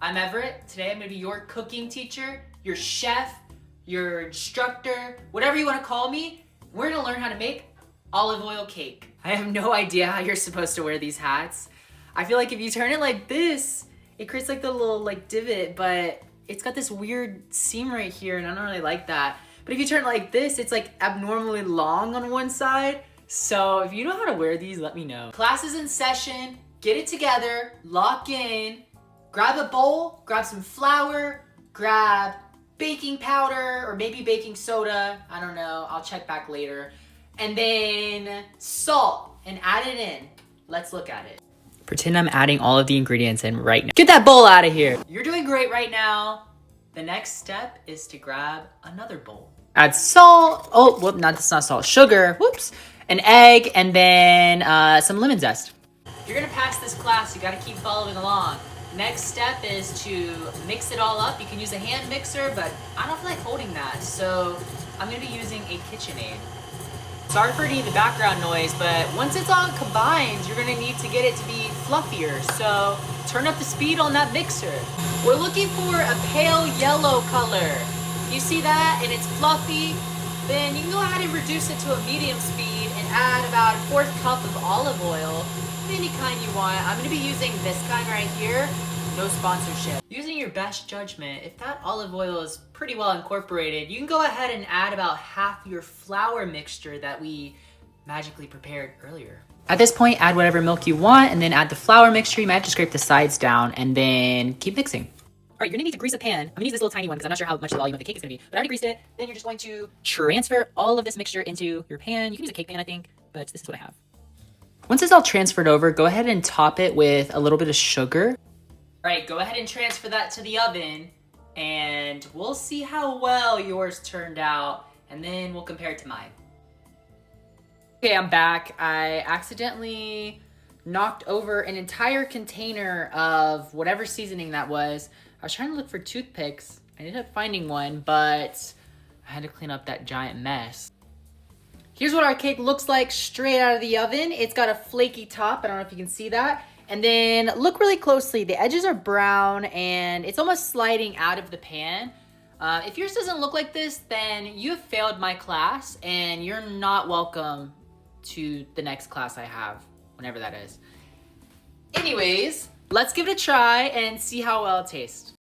I'm Everett. Today I'm gonna be your cooking teacher, your chef, your instructor, whatever you wanna call me. We're gonna learn how to make olive oil cake. I have no idea how you're supposed to wear these hats. I feel like if you turn it like this, it creates like the little like divot, but it's got this weird seam right here and I don't really like that. But if you turn it like this, it's like abnormally long on one side. So if you know how to wear these, let me know. Class is in session, get it together, lock in, grab a bowl, grab some flour, grab baking powder or maybe baking soda. I don't know, I'll check back later. And then salt and add it in. Let's look at it. Pretend I'm adding all of the ingredients in right now. Get that bowl out of here. You're doing great right now. The next step is to grab another bowl. Add salt, oh, whoop, that's not salt, sugar, whoops, an egg, and then some lemon zest. If you're gonna pass this class, you gotta keep following along. Next step is to mix it all up. You can use a hand mixer, but I don't feel like holding that, so I'm gonna be using a KitchenAid. Sorry for any of the background noise, but once it's all combined, you're gonna need to get it to be fluffier, so turn up the speed on that mixer. We're looking for a pale yellow color. You see that and it's fluffy, then you can go ahead and reduce it to a medium speed and add about 1/4 cup of olive oil, any kind you want. I'm gonna be using this kind right here, no sponsorship. Using your best judgment, if that olive oil is pretty well incorporated, you can go ahead and add about half your flour mixture that we magically prepared earlier. At this point, add whatever milk you want and then add the flour mixture. You might have to scrape the sides down and then keep mixing. All right, you're gonna need to grease a pan. I'm gonna use this little tiny one because I'm not sure how much the volume of the cake is gonna be, but I already greased it. Then you're just going to transfer all of this mixture into your pan. You can use a cake pan, I think, but this is what I have. Once it's all transferred over, go ahead and top it with a little bit of sugar. All right, go ahead and transfer that to the oven and we'll see how well yours turned out and then we'll compare it to mine. Okay, I'm back. I accidentally knocked over an entire container of whatever seasoning that was. I was trying to look for toothpicks. I ended up finding one, but I had to clean up that giant mess. Here's what our cake looks like straight out of the oven. It's got a flaky top. I don't know if you can see that. And then look really closely. The edges are brown and it's almost sliding out of the pan. If yours doesn't look like this, then you have failed my class and you're not welcome to the next class I have, whenever that is. Anyways, let's give it a try and see how well it tastes.